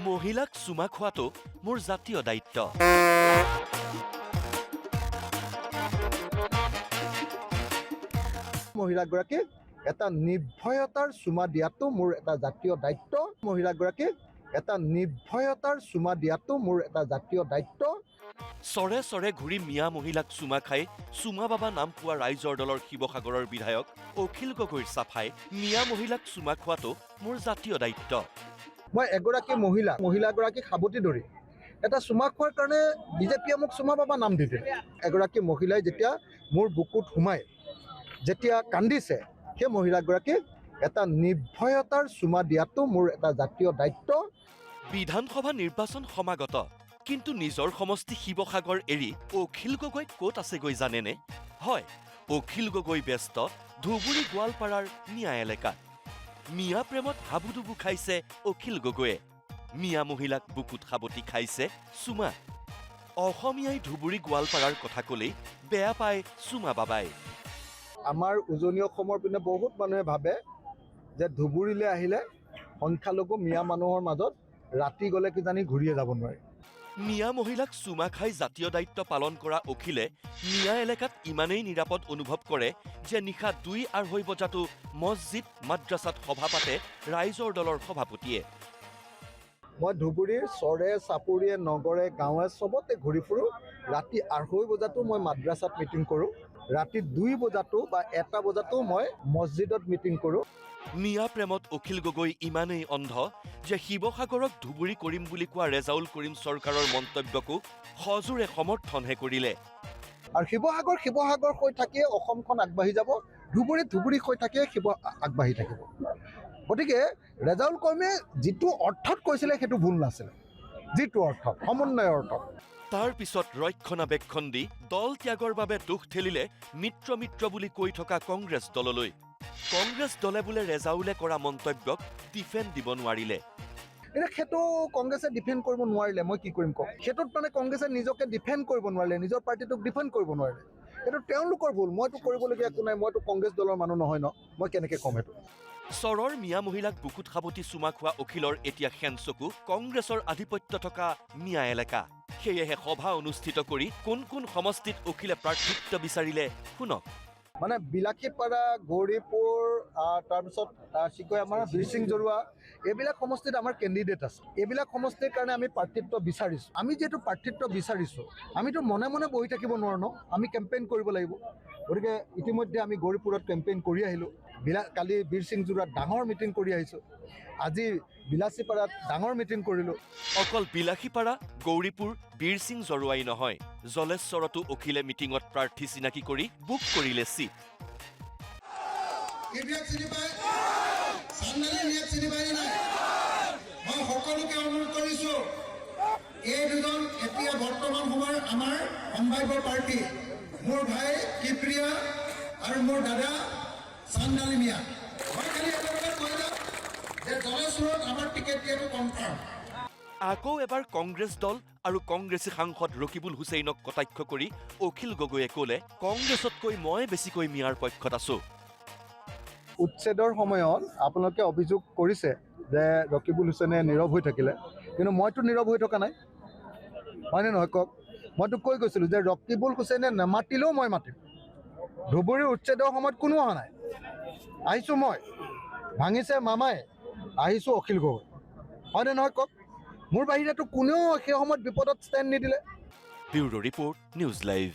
মহিলাক চুমা খোৱাটো মোৰ জাতীয় দায়িত্ব। মহিলাগৰাকীক এটা নিৰ্ভয়তাৰ চুমা দিয়াটো মোৰ এটা জাতীয় দায়িত্ব। মহিলাগৰাকীক এটা নিৰ্ভয়তাৰ চুমা দিয়াটো মোৰ এটা জাতীয় দায়িত্ব। চৰে চৰে ঘূৰি মিয়া মহিলাক চুমা খাই চুমা বাবা নাম পোৱা ৰাইজৰ দলৰ শিৱসাগৰৰ বিধায়ক অখিল গগৈৰ চাফাই মিয়া মহিলাক চুমা খোৱাটো মোৰ জাতীয় দায়িত্ব। মই এগৰাকী মহিলাগৰাকীক সাৱটি ধৰি এটা চুমা খোৱাৰ কাৰণে বিজেপিয়ে মোক চুমা বাবা নাম দি দিলে। এগৰাকী মহিলাই যেতিয়া মোৰ বুকুত সোমাই যেতিয়া কান্দিছে, সেই মহিলাগৰাকীক এটা নিৰ্ভয়তাৰ চুমা দিয়াটো মোৰ এটা জাতীয় দায়িত্ব। বিধানসভা নিৰ্বাচন সমাগত, কিন্তু নিজৰ সমষ্টি শিৱসাগৰ এৰি অখিল গগৈ ক'ত আছেগৈ জানেনে? হয়, অখিল গগৈ ব্যস্ত ধুবুৰী গোৱালপাৰাৰ মিয়া এলেকাত। মিয়া প্ৰেমত হাবুডুবু খাইছে অখিল গগৈয়ে। মিয়া মহিলাক বুকুত সাৱটি খাইছে চুমা। অসমীয়াই ধুবুৰী গোৱালপাৰাৰ কথা ক'লেই বেয়া পায় চুমা বাবাই। আমাৰ উজনি অসমৰ পিনে বহুত মানুহে ভাবে যে ধুবুৰীলৈ আহিলে সংখ্যালঘু মিয়া মানুহৰ মাজত ৰাতি গ'লে কিজানি ঘূৰিয়ে যাব নোৱাৰে। মিয়া মহিলাক চুমা খাই জাতীয় দায়িত্ব পালন কৰা অখিলে মিয়া এলেকাত ইমানেই নিৰাপদ অনুভৱ কৰে যে নিশা ২-২.৫ বজাতো মছজিদ মাদ্ৰাছাত সভা পাতে ৰাইজৰ দলৰ সভাপতিয়ে। মই ধুবুৰীৰ চৰে চাপৰিয়ে নগৰে গাঁৱে চবতে ঘূৰি ফুৰোঁ। ৰাতি ২.৫ বজাতো মই মাদ্ৰাছাত মিটিং কৰোঁ। ৰাতি ২ বজাতো বা ১টা বজাতো মই মছজিদত মিটিং কৰোঁ। মিয়া প্ৰেমত অখিল গগৈ ইমানেই অন্ধ যে শিৱসাগৰক ধুবুৰী কৰিম বুলি কোৱা ৰেজাউল কৰিম চৰকাৰৰ মন্তব্যকো সজোৰে সমৰ্থনহে কৰিলে। আৰু শিৱসাগৰ হৈ থাকিয়ে অসমখন আগবাঢ়ি যাব, ধুবুৰী হৈ থাকিয়ে আগবাঢ়ি থাকিব। গতিকে ৰেজাউল কৰিমে যিটো অৰ্থত কৈছিলে সেইটো ভুল নাছিলে, যিটো অৰ্থত সমন্বয়ৰ অৰ্থত। তাৰ পিছত ৰক্ষণাবেক্ষণ দি দল ত্যাগৰ বাবে দোষ ঠেলিলে মিত্ৰ বুলি কৈ থকা কংগ্ৰেছ দললৈ। কংগ্ৰেছ দলে বোলে ৰেজাউলে কৰা মন্তব্যক ডিফেণ্ড দিব নোৱাৰিলে। এতিয়া সেইটো কংগ্ৰেছে ডিফেণ্ড কৰিব নোৱাৰিলে, মই কি কৰিম কওঁ? সেইটোত মানে কংগ্ৰেছে নিজকে ডিফেণ্ড কৰিব নোৱাৰিলে, নিজৰ পাৰ্টিটোক ডিফেণ্ড কৰিব নোৱাৰিলে। এইটো তেওঁলোকৰ ভুল, মইতো কৰিবলগীয়া একো নাই, মইতো কংগ্ৰেছ দলৰ মানুহ নহয় ন, মই কেনেকৈ ক'ম সেইটো? চৰৰ মিয়া মহিলাক বুকুত সাৱটি চুমা খোৱা অখিলৰ এতিয়া খেনচকু কংগ্ৰেছৰ আধিপত্য থকা মিয়া এলেকা। সেয়েহে সভা অনুষ্ঠিত কৰি কোন কোন সমষ্টিত অখিলে প্ৰাৰ্থিত্ব বিচাৰিলে শুনক। মানে বিলাসীপাৰা, গৌৰীপুৰ, তাৰপিছত আমাৰ বীৰসিং জৰুৱা, এইবিলাক সমষ্টিত আমাৰ কেণ্ডিডেট আছে। এইবিলাক সমষ্টিৰ কাৰণে আমি প্ৰাৰ্থিত্ব বিচাৰিছোঁ। আমি যিহেতু প্ৰাৰ্থিত্ব বিচাৰিছোঁ, আমিতো মনে মনে বহি থাকিব নোৱাৰোঁ ন, আমি কেম্পেইন কৰিব লাগিব। গতিকে ইতিমধ্যে আমি গৌৰীপুৰত কেম্পেইন কৰি আহিলোঁ। কালি বীৰসিং জৰুৱাত ডাঙৰ মিটিং কৰি আহিছোঁ। আজি বিলাসীপাৰাত ডাঙৰ মিটিং কৰিলোঁ। অকল বিলাসীপাৰা, গৌৰীপুৰ, বীৰসিং জৰুৱাই নহয়, জলেশ্বৰতো অখিলে মিটিঙত প্ৰাৰ্থী চিনাকি কৰি বুক কৰিলে চিট। মই সকলোকে অনুৰোধ কৰিছোঁ, এই দুজন এতিয়া বৰ্তমান সময়ৰ আমাৰ সম্ভাৱ্য প্ৰাৰ্থী, মোৰ ভাই কিপ্ৰিয়া আৰু মোৰ দাদা চান্দালি মিয়া। মই খালি এটা কথা কৈ যাম যে জলেশ্বৰত আমাৰ টিকেট দিয়াটো কনফাৰ্ম। আকৌ এবাৰ কংগ্ৰেছ দল আৰু কংগ্ৰেছী সাংসদ ৰকিবুল হুছেইনক কটাক্ষ কৰি অখিল গগৈয়ে ক'লে, কংগ্ৰেছতকৈ মই বেছিকৈ মিয়াৰ পক্ষত আছোঁ। উচ্ছেদৰ সময়ত আপোনালোকে অভিযোগ কৰিছে যে ৰকিবুল হুছেইনে নীৰৱ হৈ থাকিলে, কিন্তু মইতো নীৰৱ হৈ থকা নাই, হয়নে নহয় কওক? মইতো কৈ গৈছিলোঁ যে ৰকিবুল হুছেইনে নামাতিলেও মই মাতিম। ধুবুৰীৰ উচ্ছেদৰ সময়ত কোনো অহা নাই, আহিছোঁ মই, ভাঙিছে মামাই, আহিছোঁ অখিল গগৈ, হয়নে নহয় কওক? মোৰ বাহিৰেতো কোনেও সেই সময়ত বিপদত ষ্টেণ্ড নিদিলে। Bureau report, news live.